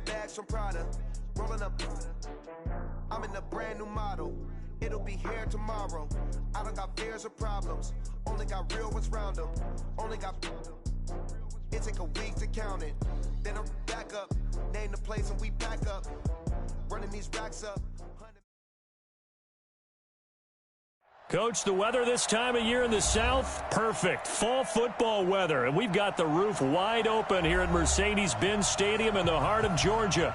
bags from Prada, rolling up. I'm in a brand new model. It'll be here tomorrow. I don't got fears or problems. Only got real ones round them. Only got. It take a week to count it. Then I'm back up. Name the place and we back up. Running these racks up. Coach, the weather this time of year in the South, perfect. Fall football weather, and we've got the roof wide open here at Mercedes-Benz Stadium in the heart of Georgia.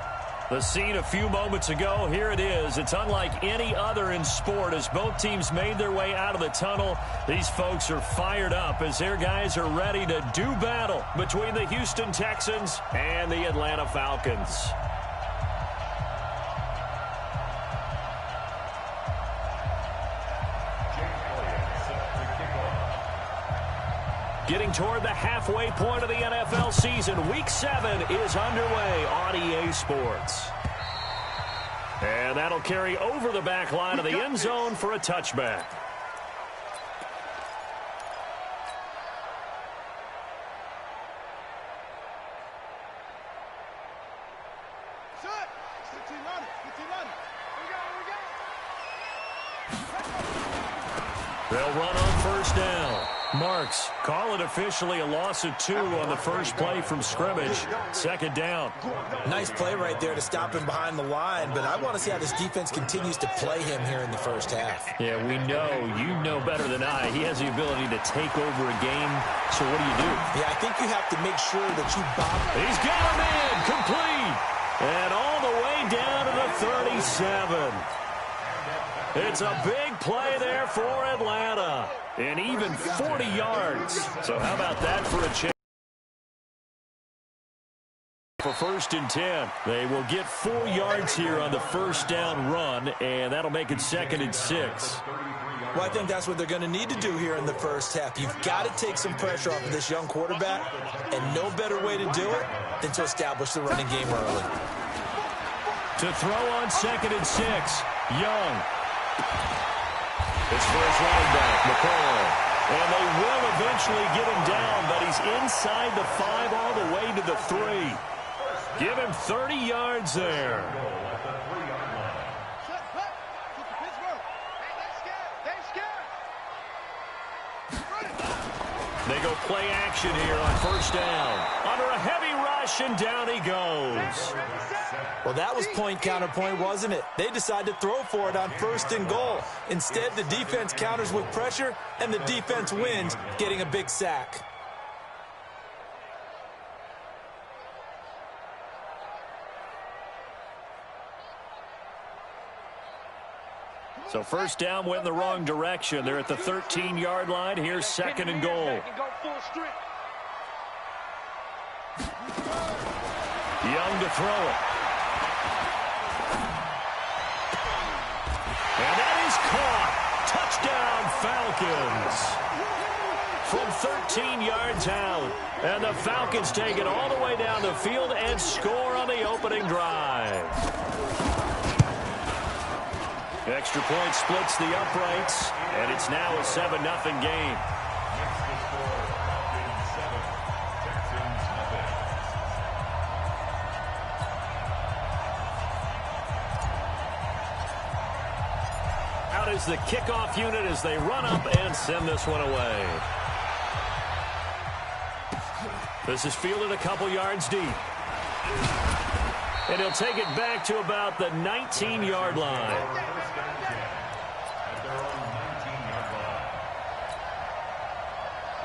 The scene a few moments ago, here it is. It's unlike any other in sport as both teams made their way out of the tunnel. These folks are fired up as their guys are ready to do battle between the Houston Texans and the Atlanta Falcons. Getting toward the halfway point of the NFL season, Week 7 is underway on EA Sports. And that'll carry over the back line of the end zone for a touchback. They'll run on first down. Marks, call it officially a loss of 2 on the first play from scrimmage. Second down. Nice play right there to stop him behind the line, but I want to see how this defense continues to play him here in the first half. Yeah, we know, you know better than I, he has the ability to take over a game. So what do you do? Yeah, I think you have to make sure that you bomb. He's got him in, complete. And all the way down to the 37. It's a big play there for Atlanta. And even 40 yards. So how about that for a chance? For first and 10. They will get 4 yards here on the first down run, and that'll make it 2nd and 6. Well, I think that's what they're going to need to do here in the first half. You've got to take some pressure off of this young quarterback, and no better way to do it than to establish the running game early. To throw on 2nd and 6, Young. It's for his running back, McCall. And they will eventually get him down, but he's inside the 5 all the way to the 3. Give him 30 yards there. They go play action here on first down. Under a heavy rush, and down he goes. Well, that was point counterpoint, wasn't it? They decided to throw for it on 1st and goal. Instead, the defense counters with pressure, and the defense wins, getting a big sack. So first down went in the wrong direction. They're at the 13-yard line. Here's 2nd and goal. Young to throw it. And that is caught. Touchdown, Falcons. From 13 yards out. And the Falcons take it all the way down the field and score on the opening drive. Extra point splits the uprights, and it's now a 7-0 game. Out is the kickoff unit as they run up and send this one away. This is fielded a couple yards deep. And he'll take it back to about the 19-yard line.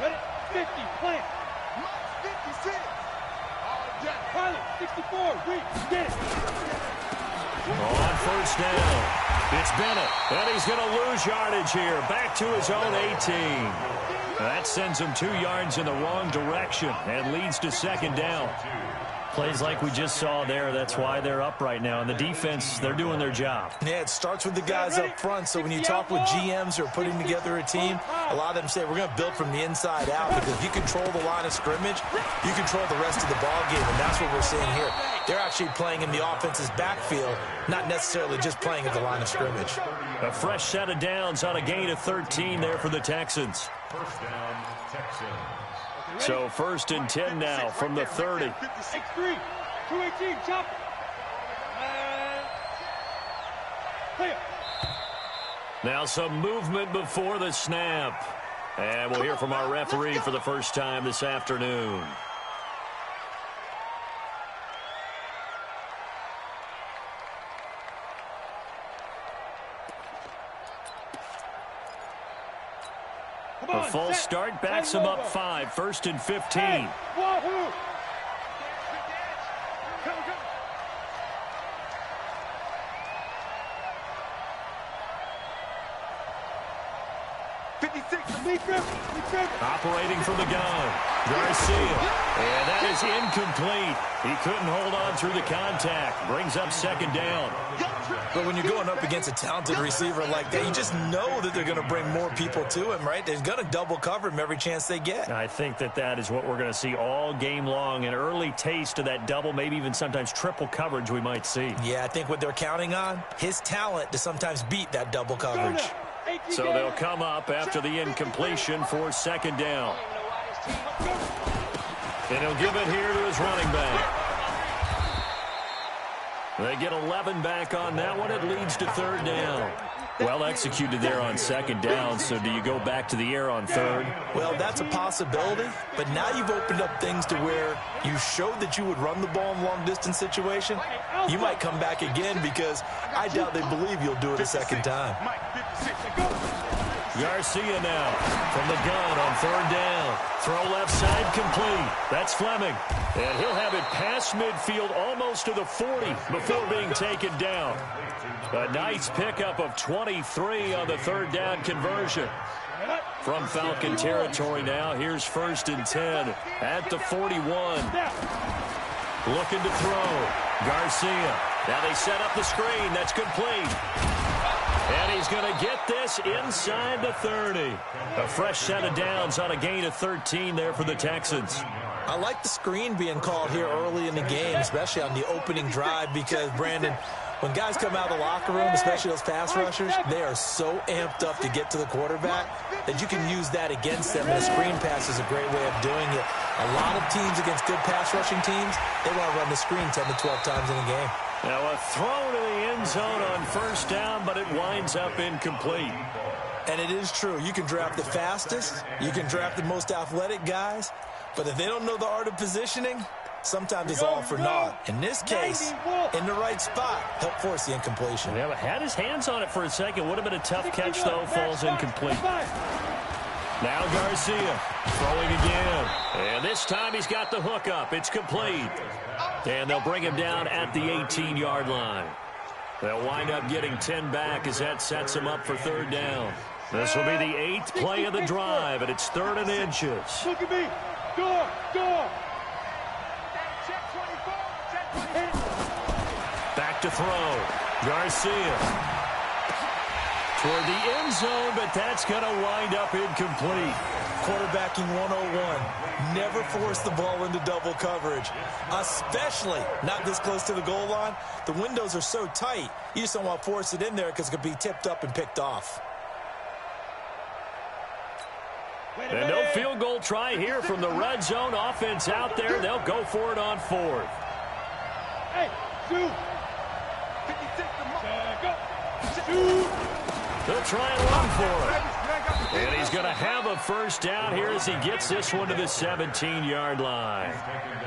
Ready? 50, plant. 56. Pilot, 64, we get it. On first down, it's Bennett. And he's going to lose yardage here. Back to his own 18. That sends him 2 yards in the wrong direction and leads to 2nd down. Plays like we just saw there, that's why they're up right now. And the defense, they're doing their job. Yeah, it starts with the guys up front. So when you talk with GMs who are putting together a team, a lot of them say we're going to build from the inside out. Because if you control the line of scrimmage, you control the rest of the ball game. And that's what we're seeing here. They're actually playing in the offense's backfield, not necessarily just playing at the line of scrimmage. A fresh set of downs on a gain of 13 there for the Texans. First down, Texans. So 1st and 10 now from the 30. 6-3, 218, chop. Now some movement before the snap. And we'll hear from our referee for the first time this afternoon. A false start backs him up 5, 1st and 15. Wahoo! 56. Operating from the gun. Garcia. And that is incomplete. He couldn't hold on through the contact. Brings up 2nd down. But when you're going up against a talented receiver like that, you just know that they're going to bring more people to him, right? They're going to double cover him every chance they get. I think that is what we're going to see all game long. An early taste of that double, maybe even sometimes triple coverage we might see. Yeah, I think what they're counting on, his talent to sometimes beat that double coverage. So they'll come up after the incompletion for 2nd down. And he'll give it here to his running back. They get 11 back on that one. It leads to 3rd down. Well executed there on 2nd down, so do you go back to the air on 3rd? Well, that's a possibility, but now you've opened up things to where you showed that you would run the ball in long-distance situation. You might come back again because I doubt they believe you'll do it a 2nd time. Garcia now from the gun on 3rd down. Throw left side complete. That's Fleming. And he'll have it past midfield almost to the 40 before being taken down. A nice pickup of 23 on the 3rd down conversion. From Falcon territory now, here's 1st and 10 at the 41. Looking to throw. Garcia. Now they set up the screen. That's complete. And he's going to get this inside the 30. A fresh set of downs on a gain of 13 there for the Texans. I like the screen being called here early in the game, especially on the opening drive, because, Brandon, when guys come out of the locker room, especially those pass rushers, they are so amped up to get to the quarterback that you can use that against them, and a screen pass is a great way of doing it. A lot of teams against good pass rushing teams, they want to run the screen 10 to 12 times in a game. Now a throw to the end zone on 1st down, but it winds up incomplete. And it is true. You can draft the fastest. You can draft the most athletic guys. But if they don't know the art of positioning, sometimes it's all for naught. In this case, in the right spot, help force the incompletion. Yeah, but had his hands on it for a second. Would have been a tough catch, though. Falls incomplete. Now Garcia throwing again. And this time he's got the hook up. It's complete. And they'll bring him down at the 18-yard line. They'll wind up getting 10 back as that sets him up for 3rd down. This will be the 8th play of the drive, and it's 3rd and inches. Look at me. Door. Back to throw. Garcia. Toward the end zone, but that's going to wind up incomplete. Quarterbacking 101. Never force the ball into double coverage, especially not this close to the goal line. The windows are so tight, you just don't want to force it in there because it could be tipped up and picked off. And no field goal try here from the red zone. Offense out there. They'll go for it on 4th. Hey, 2. 56. Go. They'll try and run for it. And he's going to have a 1st down here as he gets this one to the 17-yard line.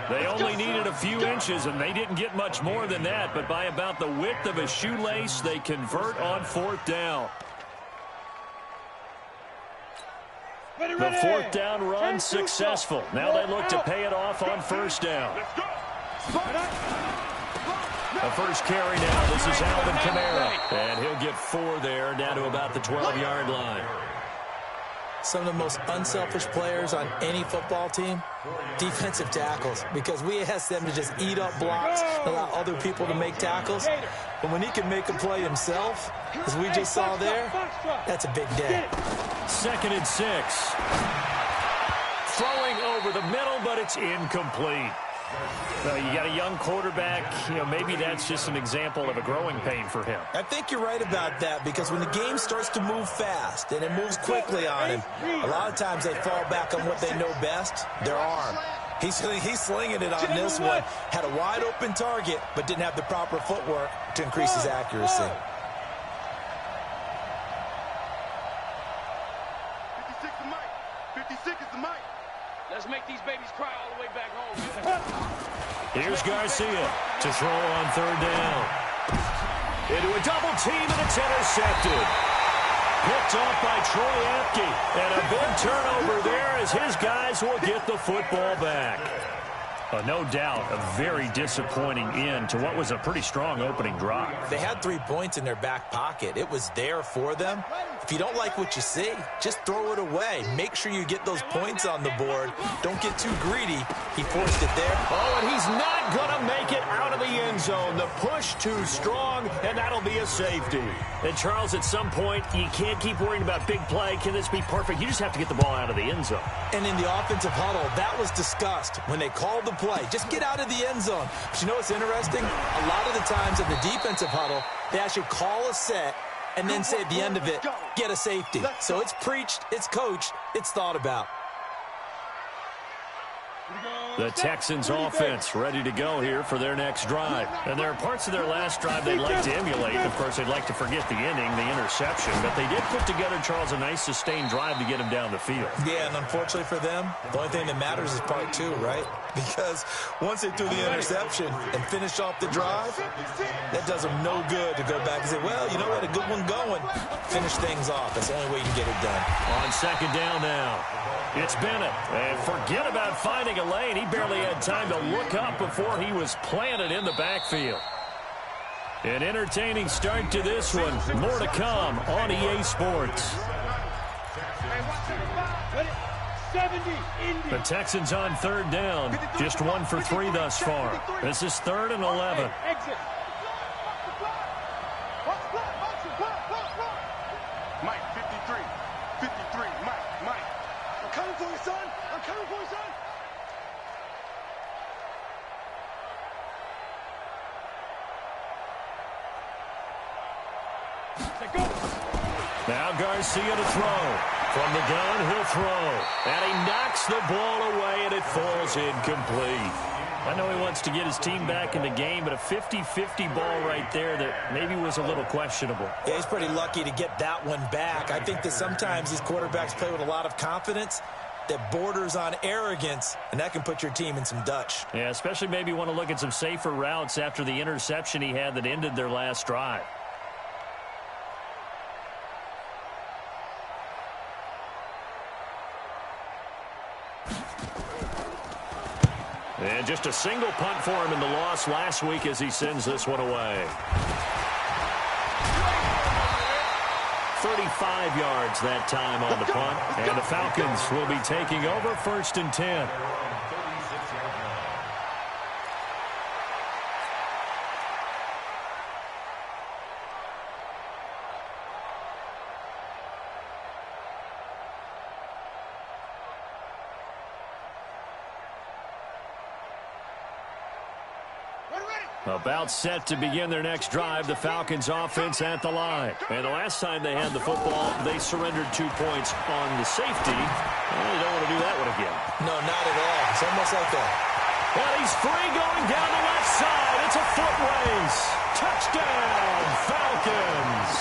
They only needed a few inches, and they didn't get much more than that. But by about the width of a shoelace, they convert on 4th down. The 4th down run successful. Now they look to pay it off on 1st down. The first carry now. This is Alvin Kamara. And he'll get 4 there, down to about the 12-yard line. Some of the most unselfish players on any football team, defensive tackles, because we ask them to just eat up blocks, allow other people to make tackles. But when he can make a play himself, as we just saw there, that's a big day. 2nd and 6. Throwing over the middle, but it's incomplete. Well, you got a young quarterback. Maybe that's just an example of a growing pain for him. I think you're right about that, because when the game starts to move fast and it moves quickly on him, a lot of times they fall back on what they know best, their arm. He's slinging it on this one. Had a wide open target, but didn't have the proper footwork to increase his accuracy. 56 is Mike. 56 is the Mike. Let's make these babies cry all the way back home. Here's Garcia to throw on third down. Into a double team, and it's intercepted. Picked off by Troy Apke. And a big turnover there as his guys will get the football back. No doubt a very disappointing end to what was a pretty strong opening drive. They had 3 points in their back pocket. It was there for them. If you don't like what you see, just throw it away. Make sure you get those points on the board. Don't get too greedy. He forced it there. Oh, and he's not going to make it out of the end zone. The push too strong, and that'll be a safety. And, Charles, at some point, you can't keep worrying about big play. Can this be perfect? You just have to get the ball out of the end zone. And in the offensive huddle, that was discussed when they called the play. Just get out of the end zone. But you know what's interesting? A lot of the times in the defensive huddle, they actually call a set and then say at the end of it, get a safety. So it's preached, it's coached, it's thought about. The Texans offense ready to go here for their next drive. And there are parts of their last drive they'd like to emulate. Of course, they'd like to forget the ending, the interception. But they did put together, Charles, a nice sustained drive to get him down the field. Yeah, and unfortunately for them, the only thing that matters is part 2, right? Because once they threw the interception and finished off the drive, that does them no good to go back and say, well, you know what, a good one going. Finish things off. That's the only way you can get it done. On second down now, it's Bennett. And forget about finding a lane. He barely had time to look up before he was planted in the backfield. An entertaining start to this one. More to come on EA Sports. The Texans on third down. Just 1 for 3 thus far. This is 3rd and 11. Mike, 53. 53. Mike. I'm coming for you, son. I'm coming for you, son. Now Garcia to throw. From the gun, he'll throw. And he knocks the ball away, and it falls incomplete. I know he wants to get his team back in the game, but a 50-50 ball right there that maybe was a little questionable. Yeah, he's pretty lucky to get that one back. I think that sometimes these quarterbacks play with a lot of confidence that borders on arrogance, and that can put your team in some Dutch. Yeah, especially maybe want to look at some safer routes after the interception he had that ended their last drive. And just a single punt for him in the loss last week as he sends this one away. 35 yards that time on the punt. And the Falcons will be taking over 1st and 10. About set to begin their next drive, the Falcons offense at the line. And the last time they had the football, they surrendered 2 points on the safety. Well, they don't want to do that one again. No, not at all. It's almost like that. And he's free going down the left side. It's a foot race. Touchdown, Falcons.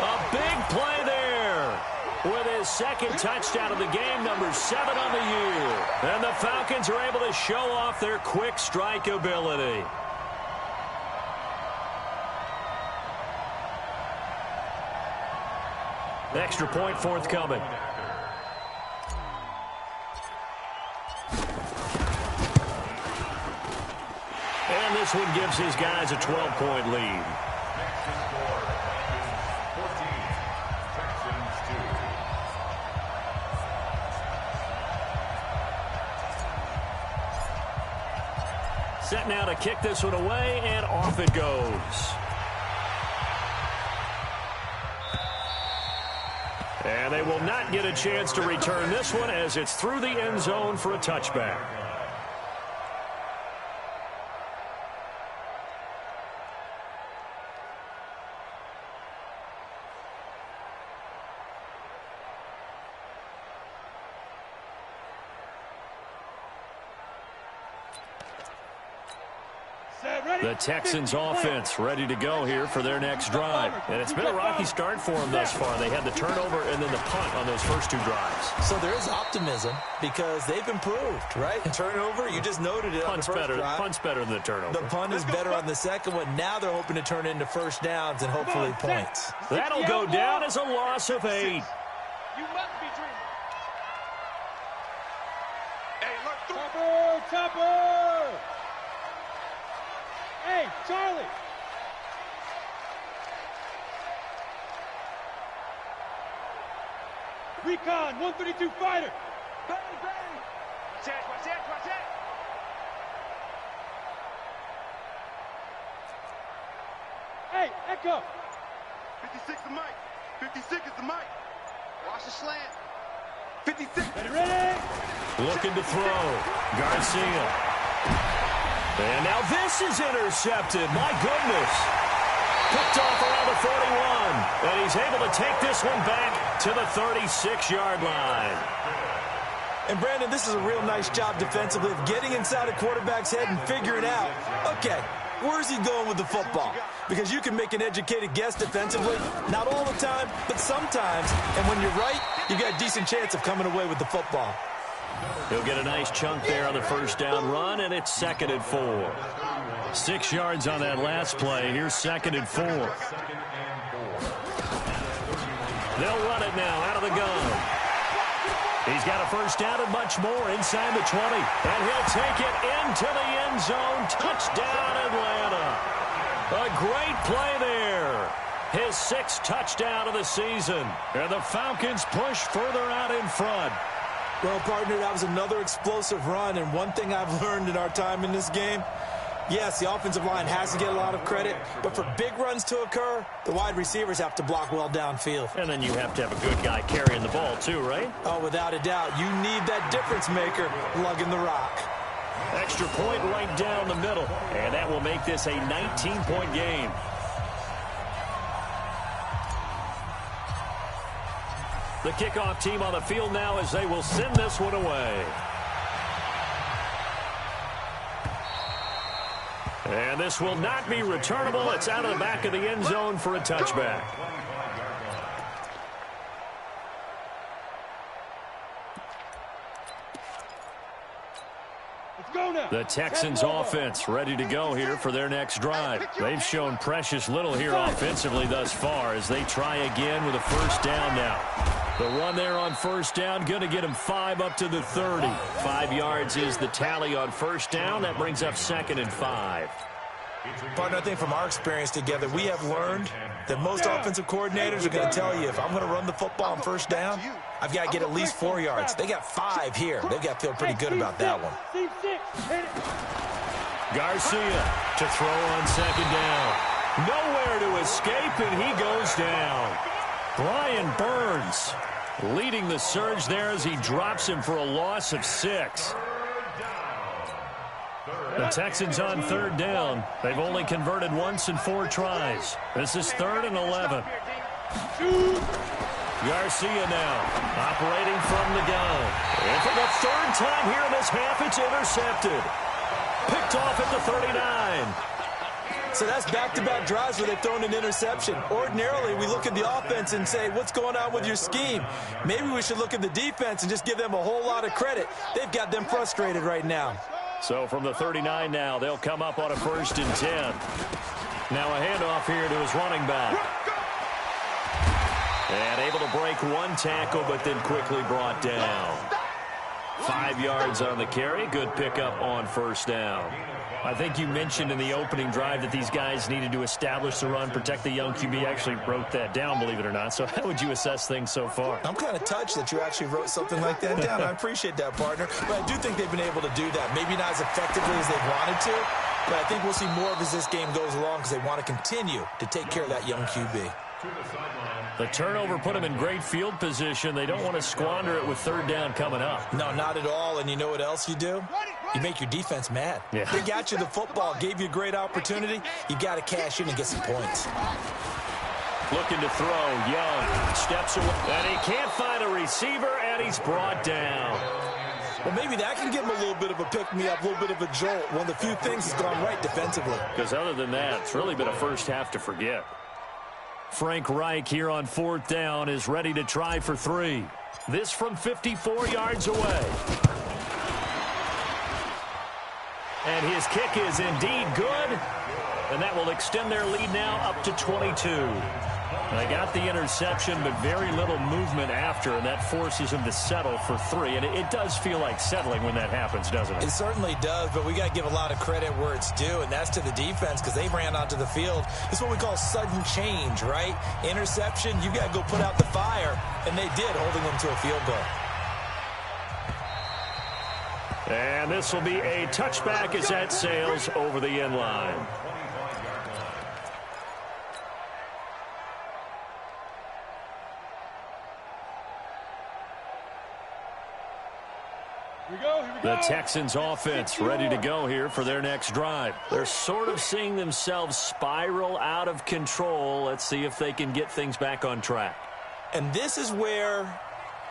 A big play there with his 2nd touchdown of the game, number 7 on the year. And the Falcons are able to show off their quick strike ability. Extra point forthcoming. And this one gives his guys a 12-point lead. Set now to kick this one away, and off it goes. And they will not get a chance to return this one as it's through the end zone for a touchback. The Texans offense ready to go here for their next drive. And it's been a rocky start for them thus far. They had the turnover and then the punt on those first two drives. So there is optimism because they've improved, right? Turnover, you just noted it on the first drive. Punt's better than the turnover. The punt is better on the second one. Now they're hoping to turn into first downs and hopefully points. That'll go down as a loss of 8. You must be dreaming. Hey, look, Chopper! Hey, Charlie! Recon, 132 fighter! bang, bang. Watch that, watch that, watch that. Hey, Echo! 56 the mic. 56 is the mic. Watch the slant. 56. Ready? Looking to throw. Garcia. And now this is intercepted. My goodness. Picked off around the 41. And he's able to take this one back to the 36-yard line. And, Brandon, this is a real nice job defensively of getting inside a quarterback's head and figuring out, okay, where's he going with the football? Because you can make an educated guess defensively, not all the time, but sometimes. And when you're right, you've got a decent chance of coming away with the football. He'll get a nice chunk there on the first down run, and it's 2nd and 4. 6 yards on that last play. Here's 2nd and 4. They'll run it now out of the gun. He's got a first down and much more inside the 20. And he'll take it into the end zone. Touchdown, Atlanta. A great play there. His 6th touchdown of the season. And the Falcons push further out in front. Well, partner, that was another explosive run. And one thing I've learned in our time in this game, yes, the offensive line has to get a lot of credit, but for big runs to occur, the wide receivers have to block well downfield. And then you have to have a good guy carrying the ball too, right? Oh, without a doubt. You need that difference maker lugging the rock. Extra point right down the middle. And that will make this a 19-point game. The kickoff team on the field now as they will send this one away. And this will not be returnable. It's out of the back of the end zone for a touchback. The Texans offense ready to go here for their next drive. They've shown precious little here offensively thus far as they try again with a first down now. The run there on first down, going to get him 5 up to the 30. 5 yards is the tally on first down. That brings up 2nd and 5. Partner, I think from our experience together, we have learned that most offensive coordinators are going to tell you, if I'm going to run the football on first down, I've got to get at least 4 yards. They got 5 here. They've got to feel pretty good about that one. Garcia to throw on second down. Nowhere to escape, and he goes down. Brian Burns leading the surge there as he drops him for a loss of 6. The Texans on third down. They've only converted once in 4 tries. This is 3rd and 11. Garcia now operating from the gun. And for the 3rd time here in this half, it's intercepted. Picked off at the 39. So that's back-to-back drives where they've thrown an interception. Ordinarily, we look at the offense and say, what's going on with your scheme? Maybe we should look at the defense and just give them a whole lot of credit. They've got them frustrated right now. So from the 39 now, they'll come up on a 1st and 10. Now a handoff here to his running back. And able to break 1 tackle, but then quickly brought down. 5 yards on the carry. Good pickup on first down. I think you mentioned in the opening drive that these guys needed to establish the run, protect the young QB. Actually wrote that down, believe it or not. So how would you assess things so far? I'm kind of touched that you actually wrote something like that down. I appreciate that, partner. But I do think they've been able to do that. Maybe not as effectively as they wanted to, but I think we'll see more of as this game goes along because they want to continue to take care of that young QB. The turnover put them in great field position. They don't want to squander it with 3rd down coming up. No, not at all. And you know what else you do? You make your defense mad. Yeah. They got you the football, gave you a great opportunity. You got to cash in and get some points. Looking to throw. Young steps away. And he can't find a receiver, and he's brought down. Well, maybe that can give him a little bit of a pick-me-up, a little bit of a jolt. One of the few things that's gone right defensively. Because other than that, it's really been a first half to forget. Frank Reich here on 4th down is ready to try for 3. This from 54 yards away. And his kick is indeed good. And that will extend their lead now up to 22. They got the interception, but very little movement after, and that forces him to settle for 3. And it does feel like settling when that happens, doesn't it? It certainly does, but we got to give a lot of credit where it's due, and that's to the defense because they ran onto the field. It's what we call sudden change, right? Interception, you got to go put out the fire, and they did, holding them to a field goal. And this will be a touchback as that sails over the end line. The Texans offense ready to go here for their next drive. They're sort of seeing themselves spiral out of control. Let's see if they can get things back on track. And this is where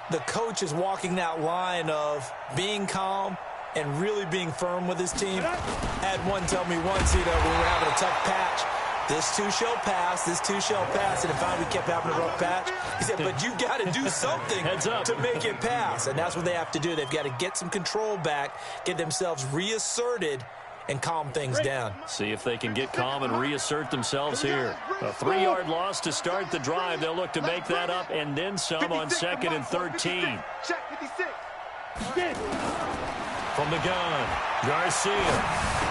the coach is walking that line of being calm and really being firm with his team. Had one tell me once, when we were having a tough patch, this too shall pass, this too shall pass. And if we kept having a rough patch, he said, but you got to do something to make it pass. And that's what they have to do. They've got to get some control back, get themselves reasserted, and calm things down. See if they can get calm and reassert themselves here. A 3-yard loss to start the drive. They'll look to make that up and then some on 2nd and 13. From the gun, Garcia.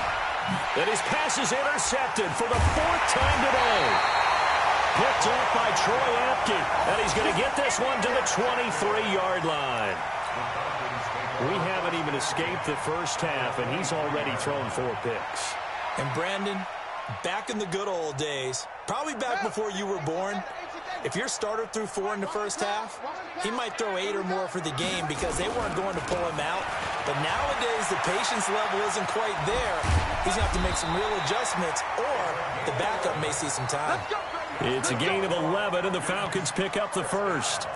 And his pass is intercepted for the 4th time today. Picked off by Troy Apke. And he's going to get this one to the 23-yard line. We haven't even escaped the first half, and he's already thrown 4 picks. And Brandon, back in the good old days, probably back before you were born, if your starter threw 4 in the first half, he might throw 8 or more for the game because they weren't going to pull him out. But nowadays, the patience level isn't quite there. He's going to have to make some real adjustments, or the backup may see some time. It's a gain of 11, and the Falcons pick up the first.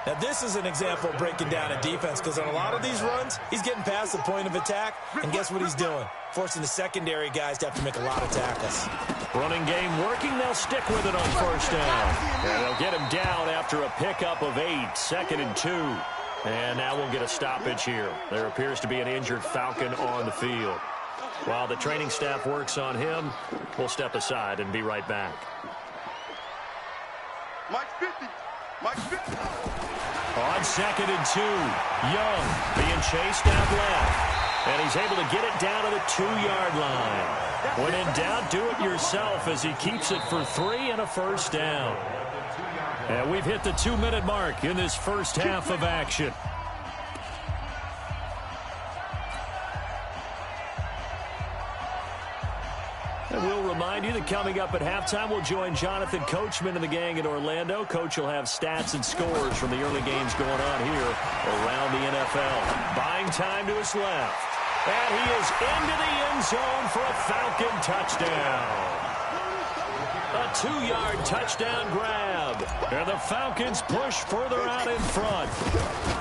Now, this is an example of breaking down a defense because on a lot of these runs, he's getting past the point of attack, and guess what he's doing? Forcing the secondary guys to have to make a lot of tackles. Running game working. They'll stick with it on first down. And they'll get him down after a pickup of 8, 2nd and 2. And now we'll get a stoppage here. There appears to be an injured Falcon on the field. While the training staff works on him, we'll step aside and be right back. Mike 50. Mike 50. On 2nd and 2, Young being chased out left. And he's able to get it down to the 2-yard line. When in doubt, do it yourself as he keeps it for 3 and a first down. And we've hit the 2-minute mark in this first half of action. And we'll remind you that coming up at halftime, we'll join Jonathan Coachman and the gang in Orlando. Coach will have stats and scores from the early games going on here around the NFL. Buying time to his left. And he is into the end zone for a Falcon touchdown. A 2-yard touchdown grab. And the Falcons push further out in front.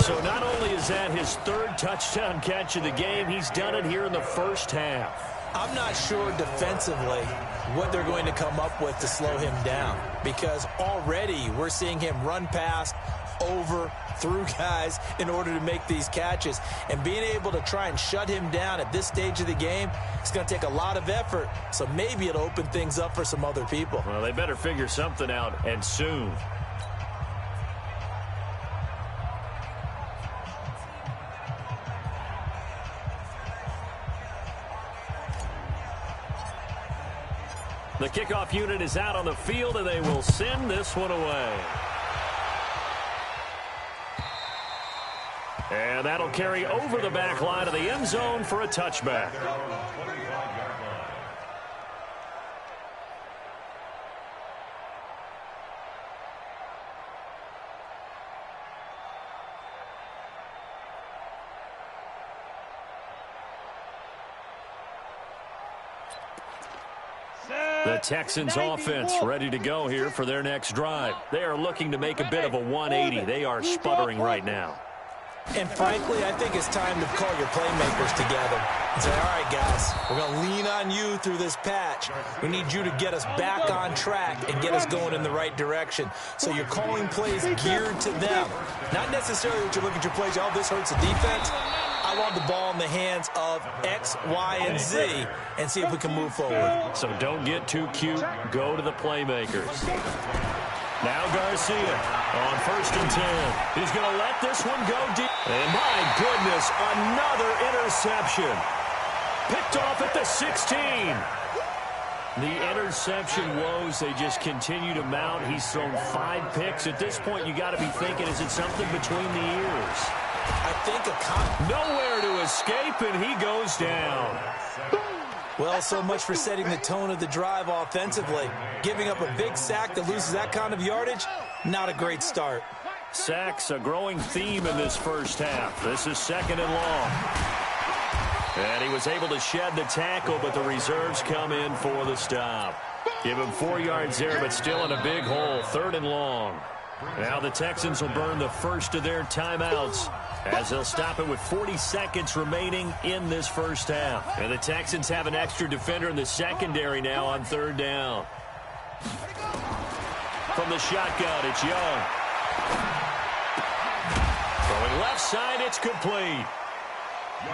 So not only is that his 3rd touchdown catch of the game, he's done it here in the first half. I'm not sure defensively what they're going to come up with to slow him down because already we're seeing him run past, over, through guys in order to make these catches. And being able to try and shut him down at this stage of the game, it's going to take a lot of effort. So maybe it'll open things up for some other people. Well, they better figure something out, and soon. The kickoff unit is out on the field, and they will send this one away. And that'll carry over the back line of the end zone for a touchback. The Texans offense ready to go here for their next drive. They are looking to make a bit of a 180. They are sputtering right now. And frankly, I think it's time to call your playmakers together and say, all right, guys, we're going to lean on you through this patch. We need you to get us back on track and get us going in the right direction. So you're calling plays geared to them. Not necessarily that you look at your plays, oh, this hurts the defense. I want the ball in the hands of X, Y, and Z and see if we can move forward. So don't get too cute. Go to the playmakers. Now Garcia on 1st and 10. He's going to let this one go deep. And my goodness, another interception. Picked off at the 16. The interception woes, they just continue to mount. He's thrown 5 picks. At this point, you got to be thinking, is it something between the ears? I think nowhere to escape, and he goes down. Well, so much for setting the tone of the drive offensively. Giving up a big sack that loses that kind of yardage, not a great start. Sacks, a growing theme in this first half. This is 2nd and long. And he was able to shed the tackle, but the reserves come in for the stop. Give him 4 yards there, but still in a big hole. 3rd and long. Now the Texans will burn the first of their timeouts as they'll stop it with 40 seconds remaining in this first half. And the Texans have an extra defender in the secondary now on 3rd down. From the shotgun, it's Young. Throwing left side, it's complete.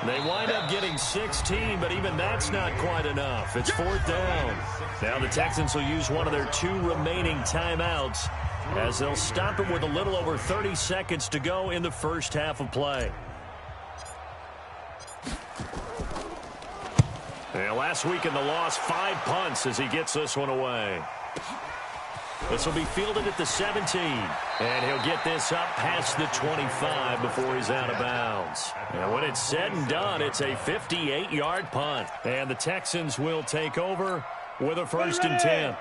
They wind up getting 16, but even that's not quite enough. It's 4th down. Now the Texans will use one of their 2 remaining timeouts as they'll stop it with a little over 30 seconds to go in the first half of play. And last week in the loss, 5 punts as he gets this one away. This will be fielded at the 17, and he'll get this up past the 25 before he's out of bounds. And when it's said and done, it's a 58-yard punt. And the Texans will take over with a 1st and 10.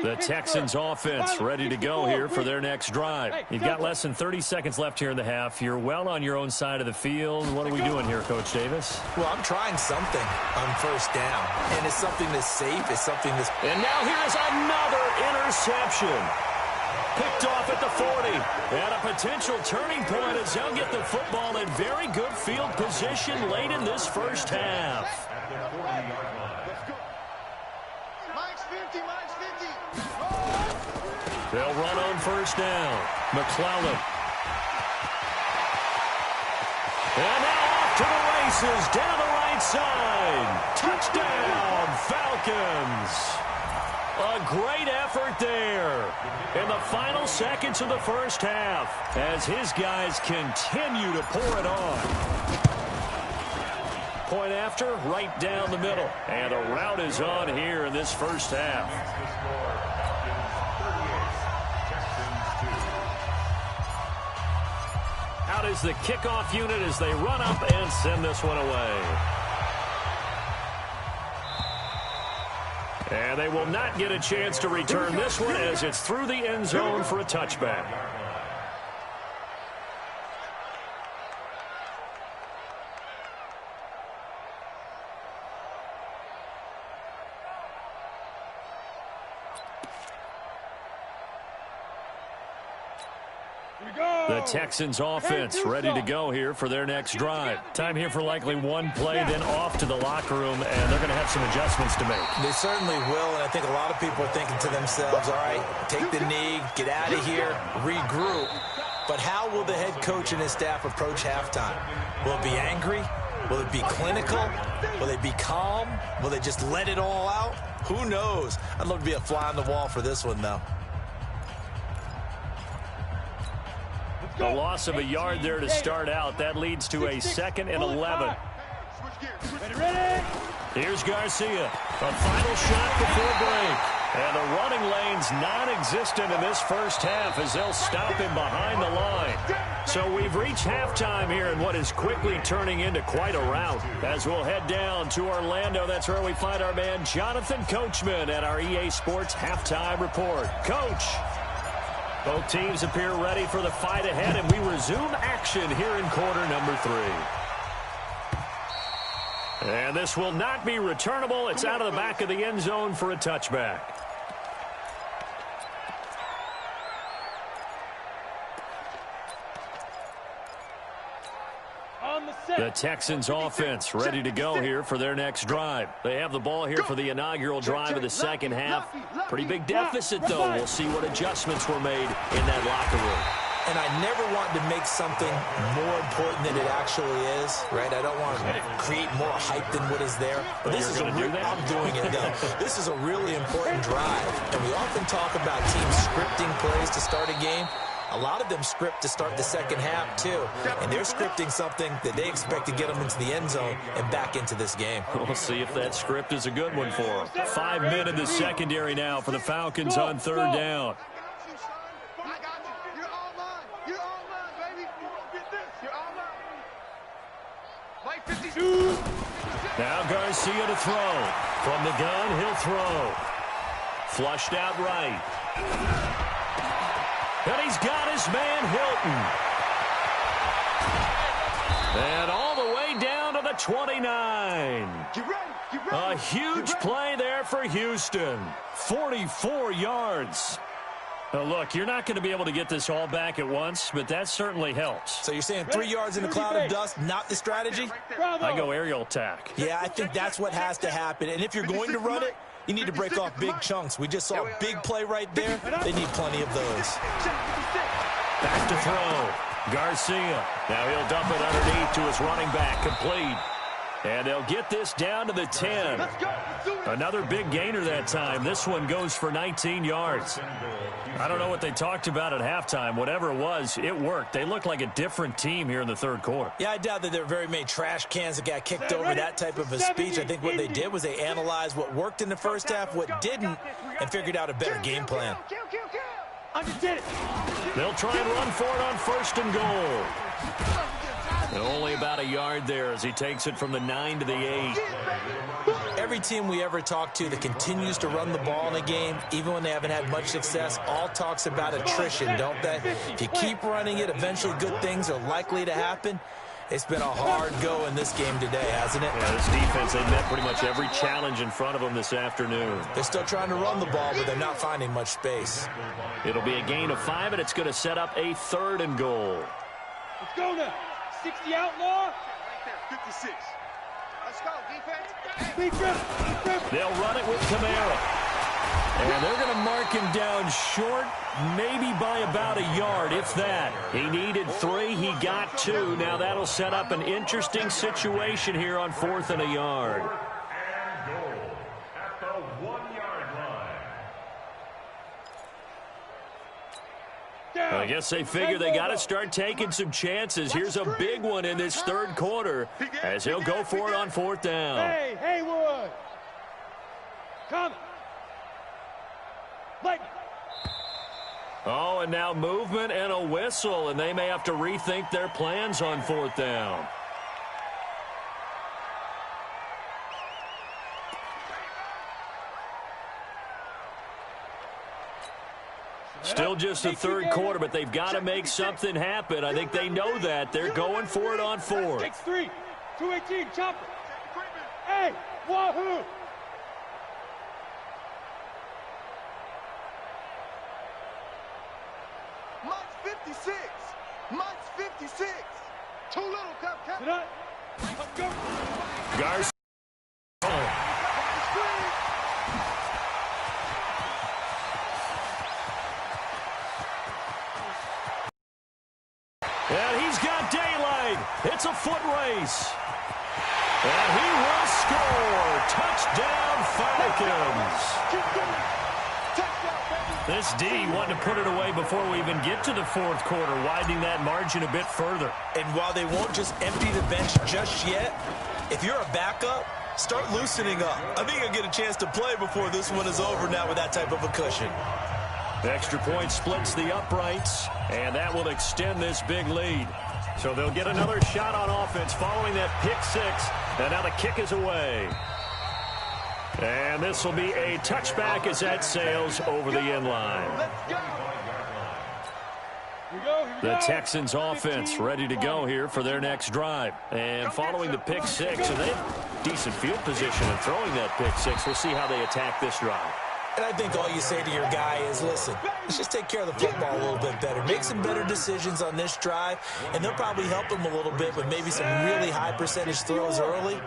The Texans offense ready to go here for their next drive. You've got less than 30 seconds left here in the half. You're well on your own side of the field. What are we doing here, Coach Davis? Well, I'm trying something on 1st down. And it's something that's safe. It's something that's... And now here's another interception. Picked off at the 40. And a potential turning point as they'll get the football in very good field position late in this first half. They'll run on 1st down. McClellan. And now off to the races down the right side. Touchdown, Falcons. A great effort there in the final seconds of the first half as his guys continue to pour it on. Point after, right down the middle. And the route is on here in this first half. Out is the kickoff unit as they run up and send this one away. And they will not get a chance to return this one as it's through the end zone for a touchback. The Texans offense ready to go here for their next drive. Time here for likely one play, then off to the locker room, and they're going to have some adjustments to make. They certainly will, and I think a lot of people are thinking to themselves, all right, take the knee, get out of here, regroup. But how will the head coach and his staff approach halftime? Will it be angry? Will it be clinical? Will they be calm? Will they just let it all out? Who knows? I'd love to be a fly on the wall for this one, though. The loss of a yard there to start out. That leads to a 2nd and 11. Here's Garcia. A final shot before break. And the running lane's non-existent in this first half as they'll stop him behind the line. So we've reached halftime here in what is quickly turning into quite a rout. As we'll head down to Orlando, that's where we find our man Jonathan Coachman at our EA Sports Halftime Report. Coach. Both teams appear ready for the fight ahead, and we resume action here in quarter number 3. And this will not be returnable. It's out of the back of the end zone for a touchback. on the set. The Texans offense ready to go here for their next drive. They have the ball here for the inaugural drive of the second half. Pretty big deficit, though. We'll see what adjustments were made in that locker room. And I never want to make something more important than it actually is, right? I don't want to create more hype than what is there. But this is I'm doing it, though. This is a really important drive. And we often talk about teams scripting plays to start a game. A lot of them script to start the second half, too. And they're scripting something that they expect to get them into the end zone and back into this game. We'll see if that script is a good one for them. 5 men in the secondary now for the Falcons on third down. Now Garcia to throw. From the gun, he'll throw. Flushed out right. And he's got his man Hilton. And all the way down to the 29. A huge play there for Houston. 44 yards. Now, look, you're not going to be able to get this all back at once, but that certainly helps. So you're saying 3 yards in a cloud of dust, not the strategy? I go aerial attack. Yeah, I think that's what has to happen. And if you're going to run it, you need to break off big chunks. We just saw a big play right there. They need plenty of those. Back to throw. Garcia. Now he'll dump it underneath to his running back. Complete. And they'll get this down to the 10. Another big gainer that time. This one goes for 19 yards. I don't know what they talked about at halftime. Whatever it was, it worked. They look like a different team here in the third quarter. Yeah, I doubt that there were very many trash cans that got kicked over, that type of a speech. I think what they did was they analyzed what worked in the first half, what didn't, and figured out a better game plan. They'll try and run for it on first and goal. And only about a yard there as he takes it from the 9 to the 8. Every team we ever talk to that continues to run the ball in a game, even when they haven't had much success, all talks about attrition, don't they? If you keep running it, eventually good things are likely to happen. It's been a hard go in this game today, hasn't it? Yeah, this defense, they've met pretty much every challenge in front of them this afternoon. They're still trying to run the ball, but they're not finding much space. It'll be a gain of 5, and it's going to set up a third and goal. Let's go now. 60 outlaw. 56. Let's go, defense. Big grip. They'll run it with Kamara. And they're going to mark him down short, maybe by about a yard, if that. He needed 3. He got 2. Now that'll set up an interesting situation here on 4th and a yard. And goal at the 1-yard line. I guess they figure they got to start taking some chances. Here's a big one in this third quarter as he'll go for it on 4th down. Hey, Haywood. Come. Lightning. Oh, and now movement and a whistle, and they may have to rethink their plans on 4th down. Still just the third quarter, but they've got to make something happen. I think they know that. They're going for it on 4th. Takes 3. 218, chopper. Hey, wahoo. Mike's 56. Mike's 56. Too little, Cap. Let's go. Garcia. And he's got daylight. It's a foot race. And he will score. Touchdown, Falcons. This D wanted to put it away before we even get to the 4th quarter, widening that margin a bit further. And while they won't just empty the bench just yet, if you're a backup, start loosening up. I think you'll get a chance to play before this one is over now with that type of a cushion. Extra point splits the uprights, and that will extend this big lead. So they'll get another shot on offense following that pick 6, and now the kick is away. And this will be a touchback as that sails over the end line. The Texans offense ready to go here for their next drive. And following the pick 6, and they have decent field position and throwing that pick 6. We'll see how they attack this drive. And I think all you say to your guy is, listen, let's just take care of the football a little bit better. Make some better decisions on this drive, and they'll probably help him a little bit with maybe some really high percentage throws early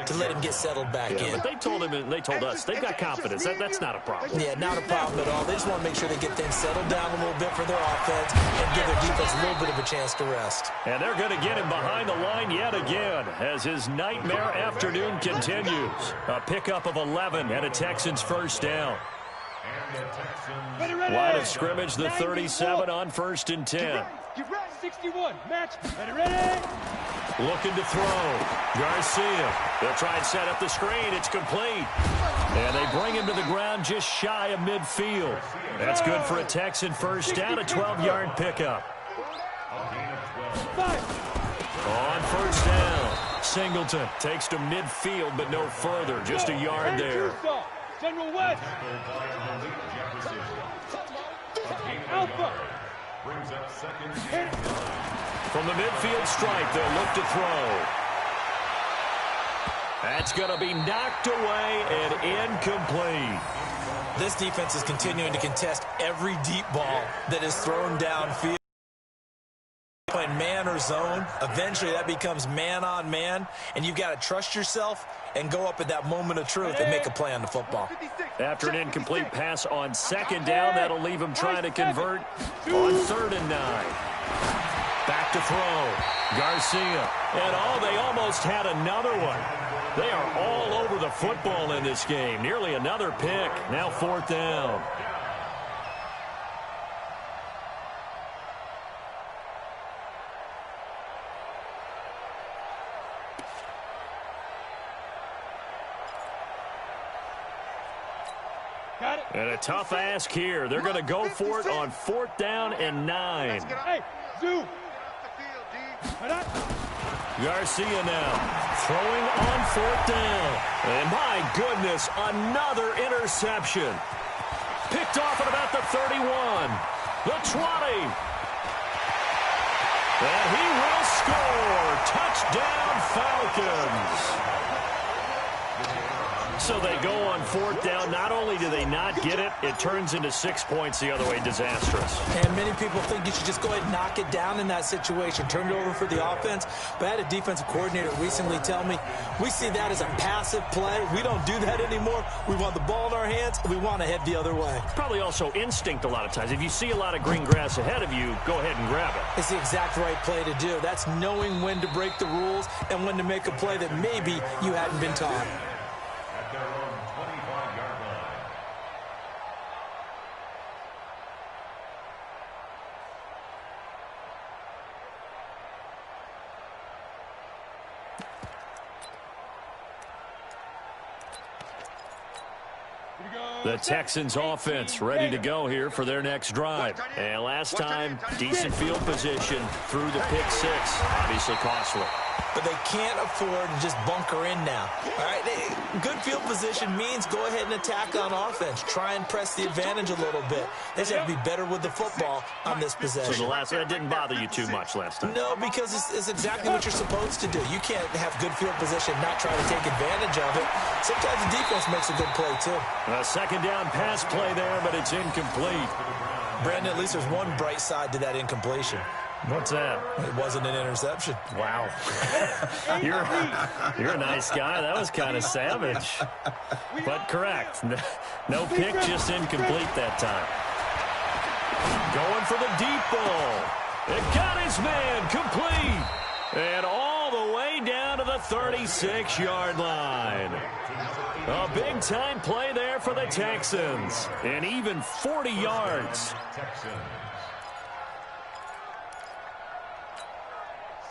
to let him get settled back in. But they told him and they told us they've got confidence. That's not a problem. Yeah, not a problem at all. They just want to make sure they get things settled down a little bit for their offense and give their defense a little bit of a chance to rest. And they're going to get him behind the line yet again as his nightmare afternoon continues. A pickup of 11 and a Texans first down. Line of scrimmage, the 37 on 1st and 10. 61, match, ready. Looking to throw. Garcia. They'll try and set up the screen. It's complete. And they bring him to the ground just shy of midfield. That's good for a Texan first down, a 12-yard pickup. On first down, Singleton takes to midfield, but no further. Just a yard there. General West. Alpha. From the midfield stripe, they'll look to throw. That's going to be knocked away and incomplete. This defense is continuing to contest every deep ball that is thrown downfield. Playing man or zone, eventually that becomes man on man, and you've got to trust yourself and go up at that moment of truth and make a play on the football. After an incomplete pass on 2nd down, that'll leave him trying to convert on 3rd and 9. Back to throw. Garcia. And they almost had another one. They are all over the football in this game. Nearly another pick. Now 4th down. And a tough ask here. They're going to go for it on 4th down and 9. Hey, zoom. Garcia now throwing on 4th down. And my goodness, another interception. Picked off at about the 31. The 20. And he will score. Touchdown, Falcons. So they go on 4th down. Not only do they not get it, it turns into 6 points the other way. Disastrous. And many people think you should just go ahead and knock it down in that situation. Turn it over for the offense. But I had a defensive coordinator recently tell me, we see that as a passive play. We don't do that anymore. We want the ball in our hands, and we want to head the other way. Probably also instinct a lot of times. If you see a lot of green grass ahead of you, go ahead and grab it. It's the exact right play to do. That's knowing when to break the rules and when to make a play that maybe you hadn't been taught. The Texans offense ready to go here for their next drive. And last time, decent field position through the pick 6. Obviously costly. But they can't afford to just bunker in now. All right, good field position means go ahead and attack on offense. Try and press the advantage a little bit. They just have to be better with the football on this possession. So the last one didn't bother you too much last time? No, because it's exactly what you're supposed to do. You can't have good field position, not try to take advantage of it. Sometimes the defense makes a good play, too. A 2nd down pass play there, but it's incomplete. Brandon, at least there's one bright side to that incompletion. What's that? It wasn't an interception. Wow. You're a nice guy. That was kind of savage. But correct. No pick, just incomplete that time. Going for the deep ball. It got his man complete. And all the way down to the 36-yard line. A big-time play there for the Texans. And even 40 yards.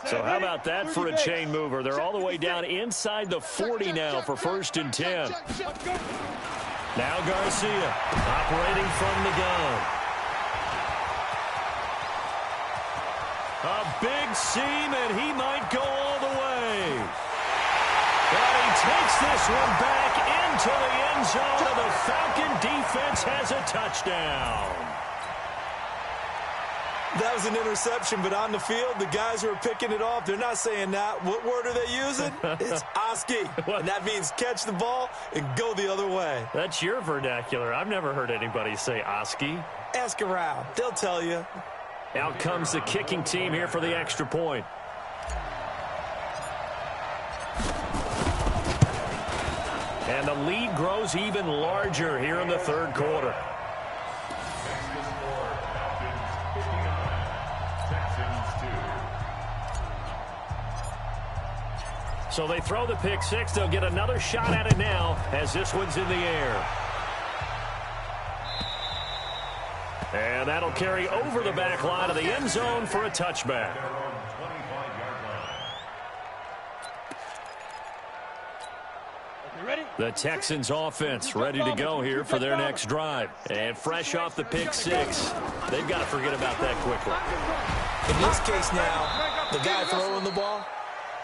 So how about that for a chain mover? They're all the way down inside the 40 now for 1st and 10. Now Garcia operating from the gun. A big seam, and he might go all the way. But he takes this one back into the end zone, and the Falcon defense has a touchdown. That was an interception, but on the field, the guys who are picking it off, they're not saying that. What word are they using? It's Oski, and that means catch the ball and go the other way. That's your vernacular. I've never heard anybody say Oski. Ask around. They'll tell you. Out comes the kicking team here for the extra point. And the lead grows even larger here in the third quarter. So they throw the pick six. They'll get another shot at it now as this one's in the air. And that'll carry over the back line of the end zone for a touchback. The Texans offense ready to go here for their next drive. And fresh off the pick six, they've got to forget about that quickly. In this case now, the guy throwing the ball,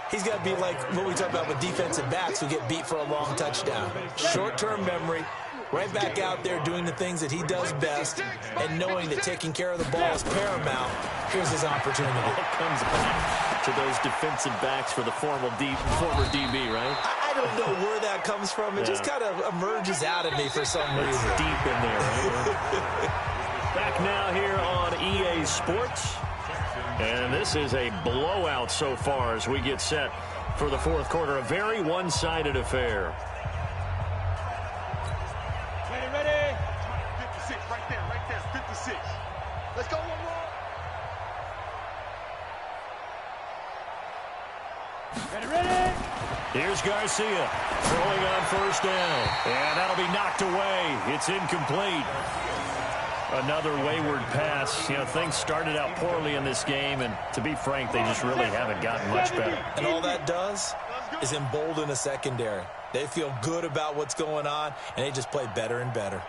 he's got to be like what we talk about with defensive backs who get beat for a long touchdown. Short-term memory, right back out there doing the things that he does best, and knowing that taking care of the ball is paramount. Here's his opportunity. It comes back to those defensive backs for the former DB, right? I don't know where that comes from. It just kind of emerges out of me for some reason. It's deep in there, right? Back now here on EA Sports. And this is a blowout so far as we get set for the fourth quarter. A very one-sided affair. Ready. 56, right there, 56. Let's go, one more. Ready. Here's Garcia throwing on first down. And that'll be knocked away. It's incomplete. Another wayward pass. You know, things started out poorly in this game, and to be frank, they just really haven't gotten much better. And all that does is embolden a secondary. They feel good about what's going on, and they just play better and better.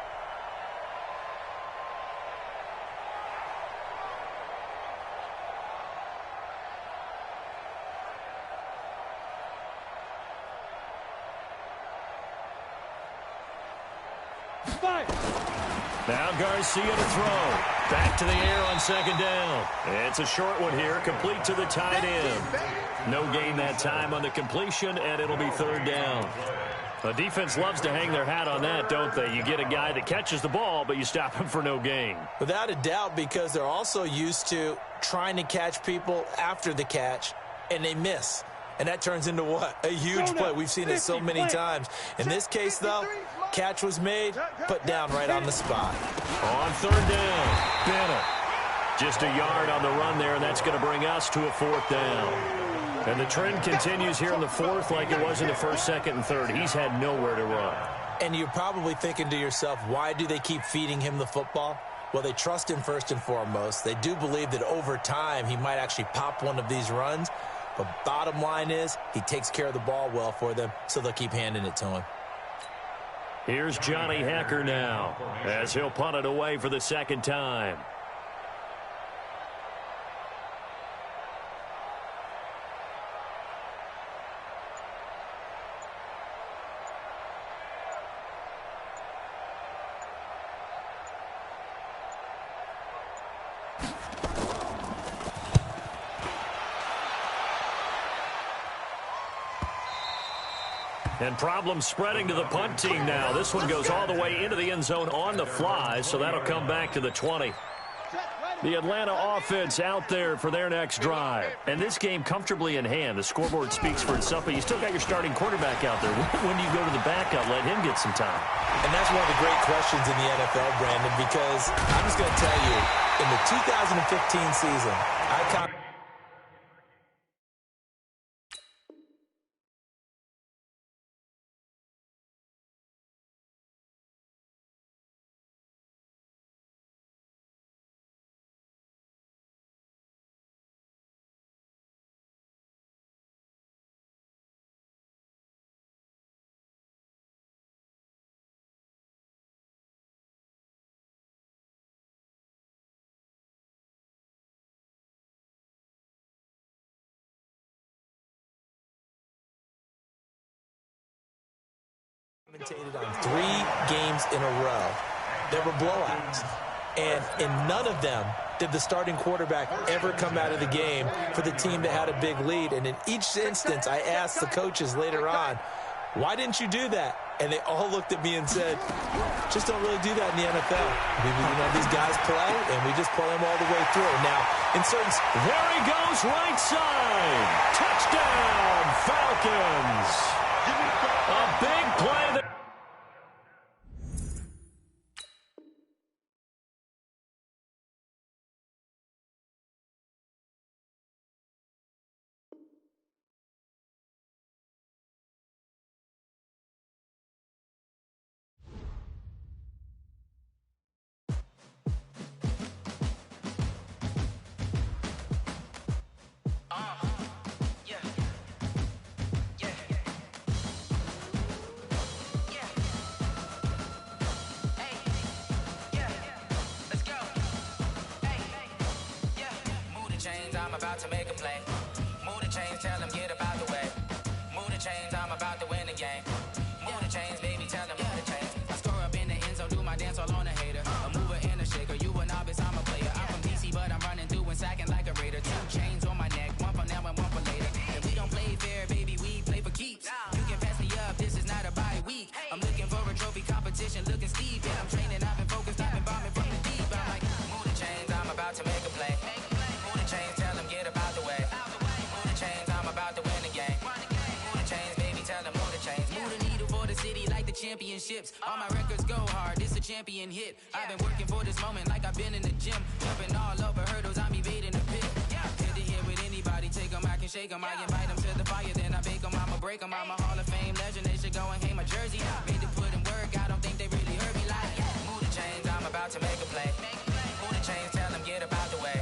Now Garcia to throw. Back to the air on second down. It's a short one here, complete to the tight end. No gain that time on the completion, and it'll be third down. The defense loves to hang their hat on that, don't they? You get a guy that catches the ball, but you stop him for no gain. Without a doubt, because they're also used to trying to catch people after the catch, and they miss. And that turns into what? A huge play. We've seen it so many times. In this case, though, catch was made, put down right on the spot. On third down, Bennett. Just a yard on the run there, and that's going to bring us to a fourth down. And the trend continues here in the fourth like it was in the first, second, and third. He's had nowhere to run. And you're probably thinking to yourself, why do they keep feeding him the football? Well, they trust him first and foremost. They do believe that over time he might actually pop one of these runs. But bottom line is he takes care of the ball well for them, so they'll keep handing it to him. Here's Johnny Hacker now as he'll punt it away for the second time. And problems spreading to the punt team now. This one goes all the way into the end zone on the fly, so that'll come back to the 20. The Atlanta offense out there for their next drive. And this game comfortably in hand. The scoreboard speaks for itself, but you still got your starting quarterback out there. When do you go to the backup, let him get some time? And that's one of the great questions in the NFL, Brandon, because I'm just going to tell you, in the 2015 season, commentated on 3 games in a row. There were blowouts. And in none of them did the starting quarterback ever come out of the game for the team that had a big lead. And in each instance, I asked the coaches later on, why didn't you do that? And they all looked at me and said, just don't really do that in the NFL. These guys play, and we just play them all the way through. Now, in certain... There he goes, right side. Touchdown, Falcons. A big play there. I'm about to make a play. Move the chains, tell them get up out the way. Move the chains, I'm about to win the game. Move the chains, baby, tell them move the chains. I score up in the end zone, do my dance all on a hater. A mover and a shaker, you a novice, I'm a player. I'm from DC, but I'm running through and sacking like a raider. 2 chains on my neck, one for now and one for later. And we don't play fair, baby, we play for keeps. You can pass me up, this is not a bye week. I'm looking for a trophy competition, looking steep. Yeah, I'm training, I've been focused, I've been bombing from the deep. I'm like, move the chains, I'm about to make a play. Move the chains, tell them get up out the way. Move the chains, I'm about to win the game. Move the chains, baby, tell them move the chains. Move the needle for the city like the championships. All my records go hard, this a champion hit. I've been working for this moment like I've been in the gym. Jumping all over hurdles, I'm evading the pit. Head to head with anybody, take them, I can shake them. I invite them to the fire, then I bake them, I'ma break them. I'm a Hall of Fame legend, they should go and hang my jersey. Made to put in work, I don't think they really heard me like, move the chains, I'm about to make a play. Move the chains, tell them get up out the way.